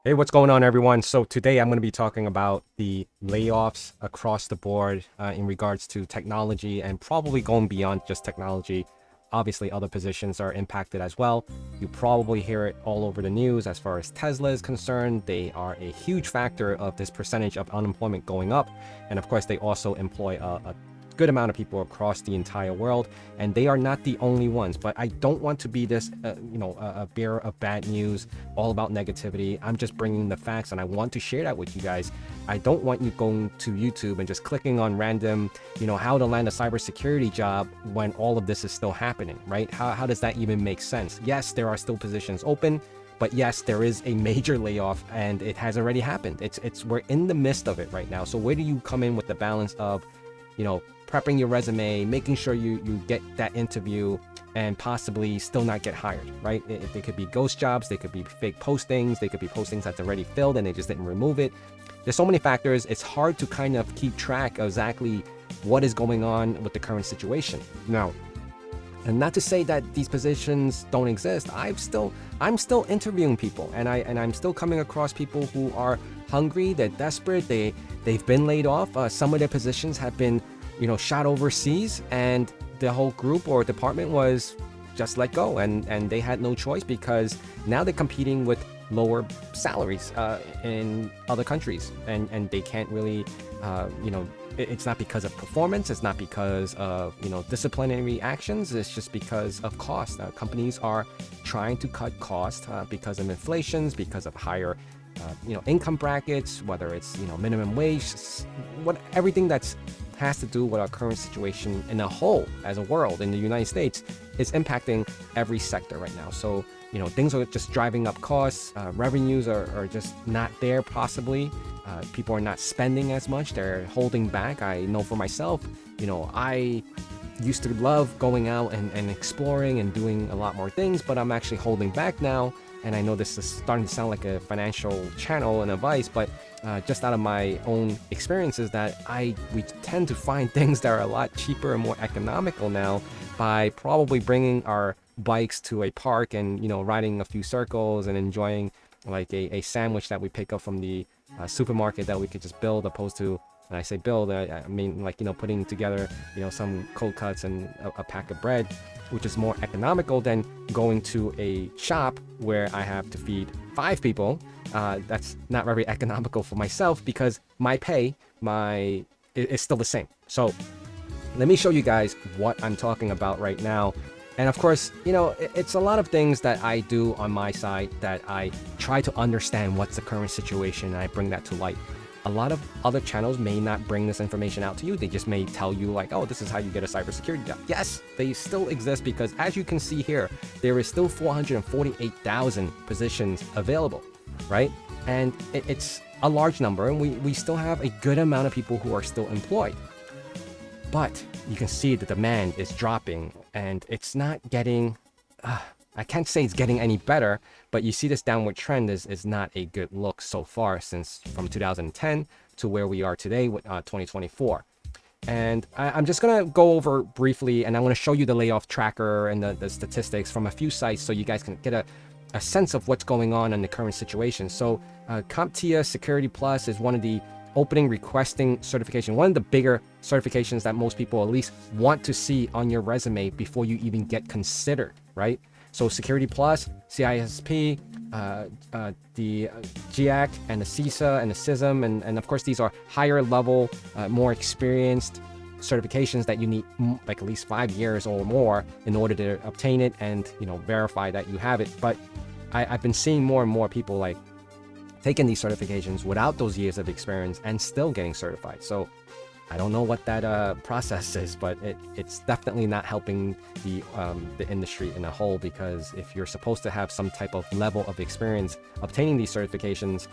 Hey, what's going on, everyone? So today I'm going to be talking about the layoffs across the board in regards to technology and probably going beyond just technology. Obviously, other positions are impacted as well. You probably hear it all over the news as far as Tesla is concerned. They are a huge factor of this percentage of unemployment going up. And of course, they also employ a good amount of people across the entire world, and they are not the only ones. But I don't want to be this a bearer of bad news, all about negativity. I'm just bringing the facts, and I want to share that with you guys. I don't want you going to YouTube and just clicking on random, how to land a cybersecurity job when all of this is still happening, right? How does that even make sense? Yes, there are still positions open, but yes, there is a major layoff, and it has already happened. We're in the midst of it right now. So where do you come in with the balance of prepping your resume, making sure you get that interview, and possibly still not get hired, right? They could be ghost jobs, they could be fake postings, they could be postings that's already filled and they just didn't remove it. There's so many factors. It's hard to kind of keep track of exactly what is going on with the current situation. Now, and not to say that these positions don't exist. I'm still interviewing people, and I'm still coming across people who are hungry, they're desperate, they've been laid off. Some of their positions have been shot overseas, and the whole group or department was just let go, and they had no choice because now they're competing with lower salaries in other countries, and they can't really it's not because of performance, it's not because of disciplinary actions, it's just because of cost. Companies are trying to cut costs because of inflations, because of higher income brackets, whether it's minimum wage, everything that's has to do with our current situation in a whole as a world in the United States is impacting every sector right now. So things are just driving up costs, revenues are just not there possibly. People are not spending as much, they're holding back. I know for myself, I used to love going out and exploring and doing a lot more things, but I'm actually holding back now. And I know this is starting to sound like a financial channel and advice, but just out of my own experiences, that we tend to find things that are a lot cheaper and more economical now by probably bringing our bikes to a park and riding a few circles and enjoying like a sandwich that we pick up from the supermarket that we could just build, opposed to, and I say build, I mean like putting together some cold cuts and a pack of bread, which is more economical than going to a shop where I have to feed 5 people. That's not very economical for myself because my pay is still the same. So let me show you guys what I'm talking about right now. And of course, it's a lot of things that I do on my side that I try to understand what's the current situation, and I bring that to light. A lot of other channels may not bring this information out to you. They just may tell you like, oh, this is how you get a cybersecurity job. Yes, they still exist because as you can see here, there is still 448,000 positions available, right? And it's a large number, and we still have a good amount of people who are still employed. But you can see the demand is dropping, and it's not getting, I can't say it's getting any better, but you see this downward trend is not a good look so far since from 2010 to where we are today with 2024. And I'm just going to go over briefly, and I'm going to show you the layoff tracker and the statistics from a few sites so you guys can get a sense of what's going on in the current situation. So CompTIA Security Plus is one of the opening requesting certification, one of the bigger certifications that most people at least want to see on your resume before you even get considered, right? So Security Plus, CISP, the GIAC, and the CISA, and the CISM, and of course these are higher level, more experienced certifications that you need like at least 5 years or more in order to obtain it and verify that you have it. But I've been seeing more and more people like taking these certifications without those years of experience and still getting certified. So I don't know what that process is, but it's definitely not helping the industry in a whole, because if you're supposed to have some type of level of experience obtaining these certifications,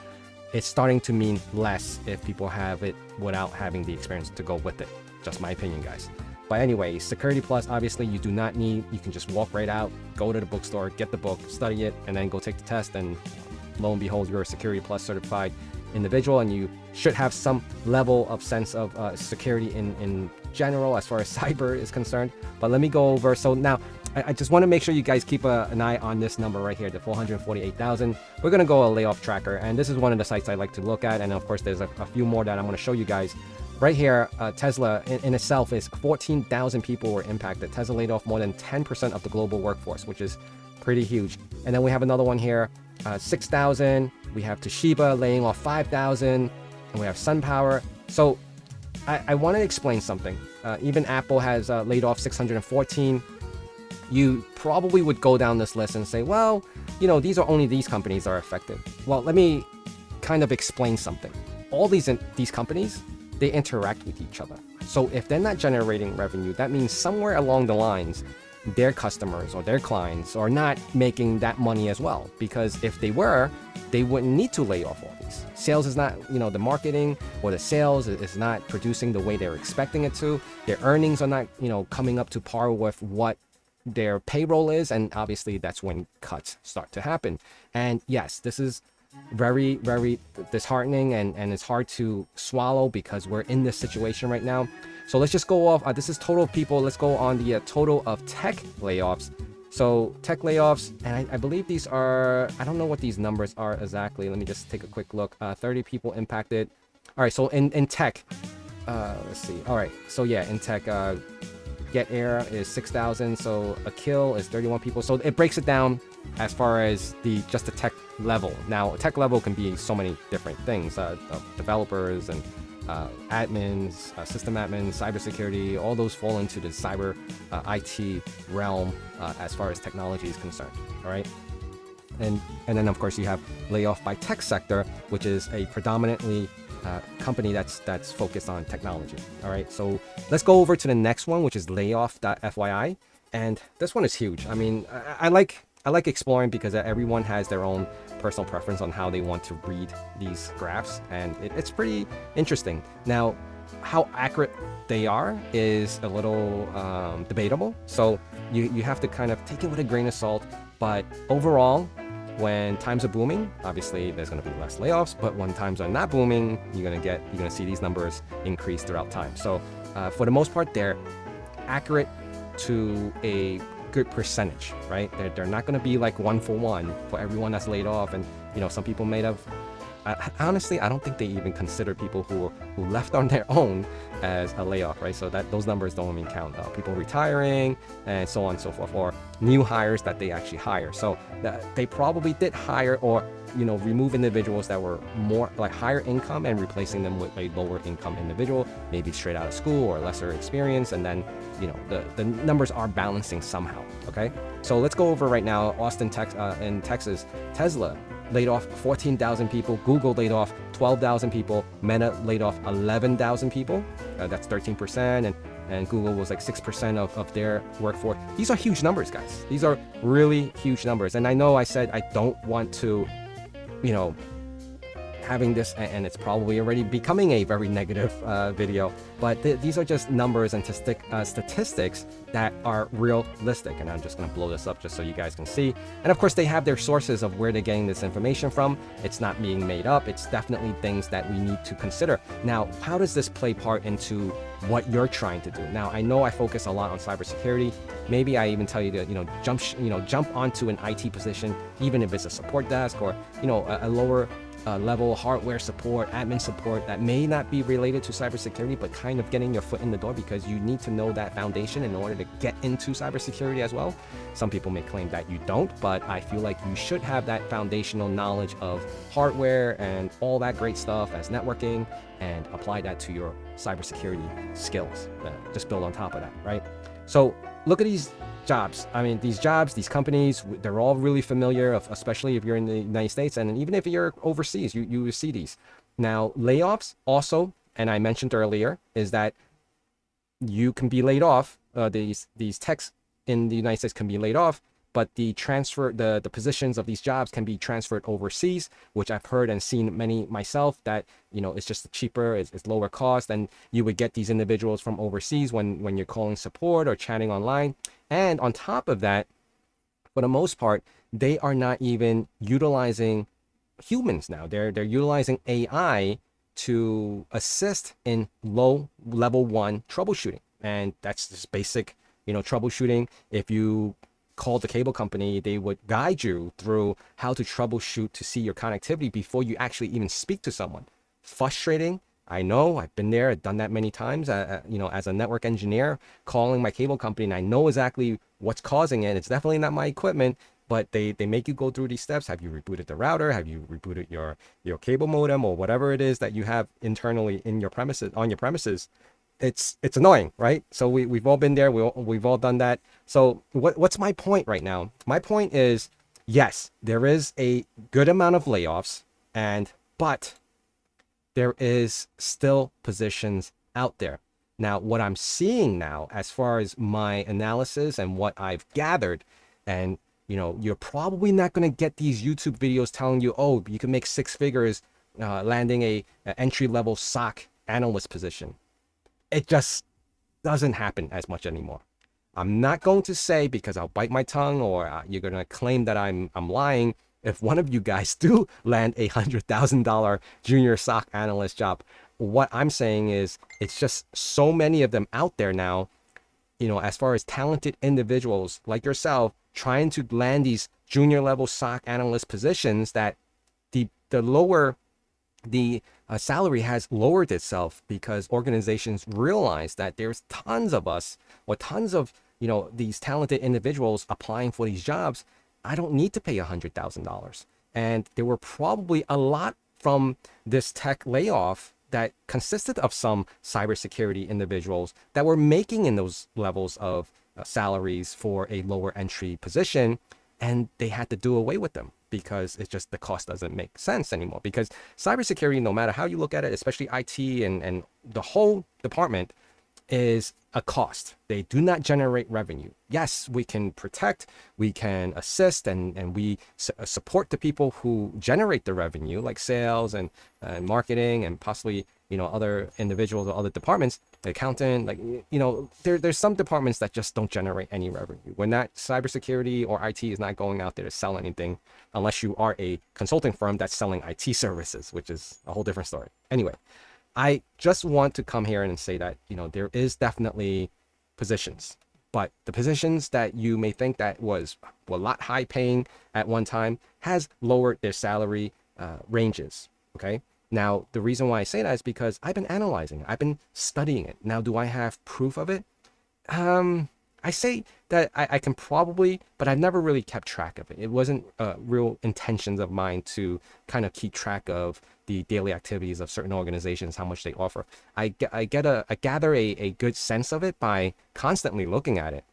it's starting to mean less if people have it without having the experience to go with it. Just my opinion, guys. But anyway, Security Plus, obviously you do not need, you can just walk right out, go to the bookstore, get the book, study it, and then go take the test, and lo and behold, you're a Security Plus certified individual, and you should have some level of sense of security in general as far as cyber is concerned. But let me go over. So now I just want to make sure you guys keep an eye on this number right here, the 448,000. We're going to go a layoff tracker, and this is one of the sites I like to look at. And of course, there's a few more that I'm going to show you guys. Right here, Tesla in itself is 14,000 people were impacted. Tesla laid off more than 10% of the global workforce, which is pretty huge. And then we have another one here, 6,000. We have Toshiba laying off 5,000, and we have SunPower. So I want to explain something. Even Apple has laid off 614. You probably would go down this list and say, well, you know, these are only these companies that are affected. Well, let me kind of explain something. All these companies, they interact with each other. So if they're not generating revenue, that means somewhere along the lines, their customers or their clients are not making that money as well. Because if they were, they wouldn't need to lay off all these. Sales is not, you know, the marketing or the sales is not producing the way they're expecting it to. Their earnings are not, you know, coming up to par with what their payroll is. And obviously that's when cuts start to happen. And yes, this is very, very disheartening and it's hard to swallow because we're in this situation right now. So let's just go off. This is total people. Let's go on the total of tech layoffs. So tech layoffs, and I believe these are, I don't know what these numbers are exactly. Let me just take a quick look. 30 people impacted. All right, so in tech, let's see. All right, so yeah, in tech, Get Air is 6,000. So a kill is 31 people. So it breaks it down as far as just the tech level. Now, tech level can be so many different things. Developers and admins, system admins, cybersecurity, all those fall into the cyber IT realm as far as technology is concerned. All right. And then, of course, you have layoff by tech sector, which is a predominantly company that's focused on technology. All right. So let's go over to the next one, which is layoff.fyi. And this one is huge. I mean, I like exploring because everyone has their own personal preference on how they want to read these graphs, and it's pretty interesting. Now, how accurate they are is a little debatable, so you have to kind of take it with a grain of salt. But overall, when times are booming, obviously there's going to be less layoffs, but when times are not booming, you're going to see these numbers increase throughout time. So for the most part, they're accurate to a good percentage, right? They're not going to be like 1-for-1 for everyone that's laid off. And you know, some people may have, honestly, I don't think they even consider people who left on their own as a layoff, right? So that those numbers don't even count. People retiring and so on and so forth, or new hires that they actually hire. So they probably did hire or, you know, remove individuals that were more like higher income and replacing them with a lower income individual, maybe straight out of school or lesser experience. And then, you know, the numbers are balancing somehow. Okay. So let's go over right now. Austin, in Texas, Tesla laid off 14,000 people. Google laid off 12,000 people. Meta laid off 11,000 people. That's 13%. And Google was like 6% of their workforce. These are huge numbers, guys. These are really huge numbers. And I know I said I don't want to, you know, having this, and it's probably already becoming a very negative video, but these are just numbers and statistics that are realistic. And I'm just going to blow this up just so you guys can see. And of course, they have their sources of where they're getting this information from. It's not being made up. It's definitely things that we need to consider. Now, how does this play part into what you're trying to do? Now, I know I focus a lot on cybersecurity. Maybe I even tell you to, you know, jump onto an IT position, even if it's a support desk or, you know, a lower level hardware support, admin support that may not be related to cybersecurity, but kind of getting your foot in the door because you need to know that foundation in order to get into cybersecurity as well. Some people may claim that you don't, but I feel like you should have that foundational knowledge of hardware and all that great stuff as networking and apply that to your cybersecurity skills. Just build on top of that, right? So look at these jobs. I mean, these jobs, these companies, they're all really familiar, especially if you're in the United States. And even if you're overseas, you will see these. Now, layoffs also, and I mentioned earlier, is that you can be laid off. These techs in the United States can be laid off, but the positions of these jobs can be transferred overseas, which I've heard and seen many myself, that, you know, it's just cheaper, it's lower cost, and you would get these individuals from overseas when you're calling support or chatting online. And on top of that, for the most part, they are not even utilizing humans now. They're utilizing AI to assist in level 1 troubleshooting. And that's just basic, you know, troubleshooting. If you call the cable company, they would guide you through how to troubleshoot to see your connectivity before you actually even speak to someone. Frustrating. I know, I've been there, I've done that many times, as a network engineer, calling my cable company, and I know exactly what's causing it. It's definitely not my equipment, but they make you go through these steps. Have you rebooted the router? Have you rebooted your cable modem, or whatever it is that you have internally in your premises, on your premises? It's annoying, right? So we've all been there. We've all done that. So what's my point right now? My point is, yes, there is a good amount of layoffs, but there is still positions out there. Now, what I'm seeing now, as far as my analysis and what I've gathered, and you're probably not going to get these YouTube videos telling you, oh, you can make six figures landing a entry-level SOC analyst position. It just doesn't happen as much anymore. I'm not going to say, because I'll bite my tongue, or you're going to claim that I'm lying. If one of you guys do land a $100,000 junior SOC analyst job, what I'm saying is it's just so many of them out there now, as far as talented individuals like yourself trying to land these junior level SOC analyst positions, that the salary has lowered itself because organizations realize that there's tons of us, or tons of these talented individuals applying for these jobs. I don't need to pay $100,000. And there were probably a lot from this tech layoff that consisted of some cybersecurity individuals that were making in those levels of salaries for a lower entry position, and they had to do away with them because it's just, the cost doesn't make sense anymore. Because cybersecurity, no matter how you look at it, especially IT and the whole department, is a cost. They do not generate revenue. Yes, we can protect, we can assist, and we support the people who generate the revenue, like sales and marketing, and possibly other individuals or other departments, the accountant. There's some departments that just don't generate any revenue. When that cybersecurity or IT is not going out there to sell anything, unless you are a consulting firm that's selling IT services, which is a whole different story. Anyway, I just want to come here and say that, there is definitely positions, but the positions that you may think that were a lot high paying at one time has lowered their salary ranges. Okay. Now, the reason why I say that is because I've been analyzing it. I've been studying it. Now, do I have proof of it? I say that I can probably, but I've never really kept track of it. It wasn't real intentions of mine to kind of keep track of the daily activities of certain organizations, how much they offer. I gather a good sense of it by constantly looking at it.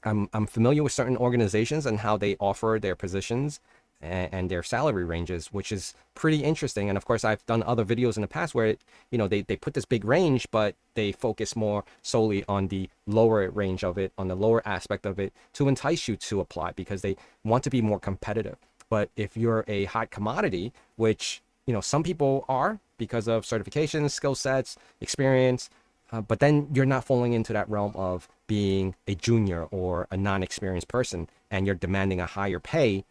I'm familiar with certain organizations and how they offer their positions and their salary ranges, which is pretty interesting. And of course, I've done other videos in the past where they put this big range, but they focus more solely on the lower range of it, on the lower aspect of it, to entice you to apply, because they want to be more competitive. But if you're a hot commodity, which some people are because of certifications, skill sets, experience, but then you're not falling into that realm of being a junior or a non-experienced person, and you're demanding a higher pay,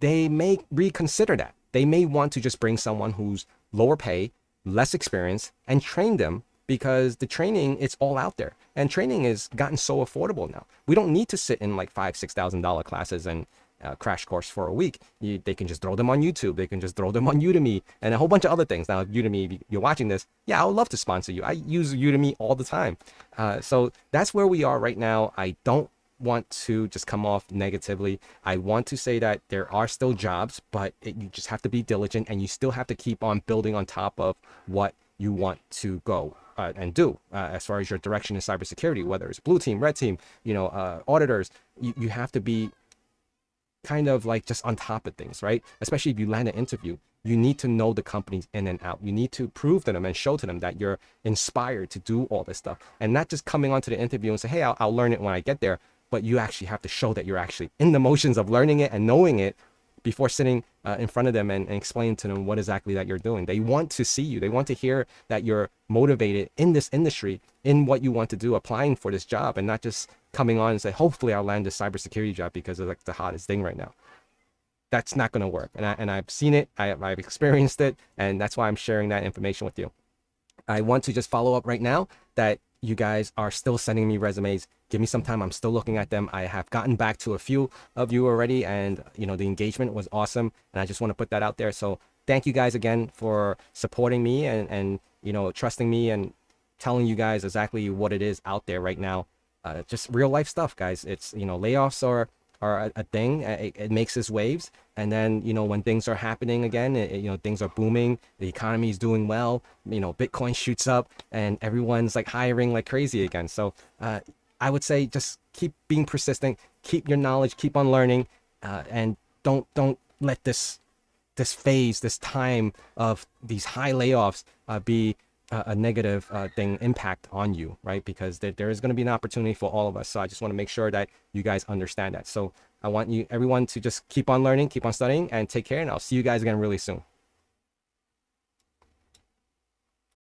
they may reconsider that. They may want to just bring someone who's lower pay, less experience, and train them, because the training, it's all out there. And training has gotten so affordable now. We don't need to sit in like $5,000-$6,000 classes and crash course for a week. They can just throw them on YouTube. They can just throw them on Udemy and a whole bunch of other things. Now, Udemy, if you're watching this, yeah, I would love to sponsor you. I use Udemy all the time. So that's where we are right now. I don't want to just come off negatively. I want to say that there are still jobs, but you just have to be diligent, and you still have to keep on building on top of what you want to go and do as far as your direction in cybersecurity, whether it's blue team, red team, auditors. You have to be kind of like just on top of things, right? Especially if you land an interview, you need to know the companies in and out. You need to prove to them and show to them that you're inspired to do all this stuff, and not just coming onto the interview and say, hey, I'll learn it when I get there. But you actually have to show that you're actually in the motions of learning it and knowing it before sitting in front of them and explaining to them what exactly that you're doing. They want to see you. They want to hear that you're motivated in this industry, in what you want to do, applying for this job, and not just coming on and say, hopefully I'll land this cybersecurity job because it's like the hottest thing right now. That's not going to work. And I've seen it. I've experienced it. And that's why I'm sharing that information with you. I want to just follow up right now that you guys are still sending me resumes. Give me some time. I'm still looking at them. I have gotten back to a few of you already, and the engagement was awesome. And I just want to put that out there. So thank you guys again for supporting me and trusting me and telling you guys exactly what it is out there right now. Just real life stuff, guys. It's layoffs are a thing. It makes its waves, and then when things are happening again, things are booming, the economy is doing well, Bitcoin shoots up, and everyone's like hiring like crazy again. So I would say just keep being persistent, keep your knowledge, keep on learning, and don't let this phase, this time of these high layoffs be a negative thing impact on you, right? Because there is going to be an opportunity for all of us. So I just want to make sure that you guys understand that. So I want everyone to just keep on learning, keep on studying, and take care. And I'll see you guys again really soon.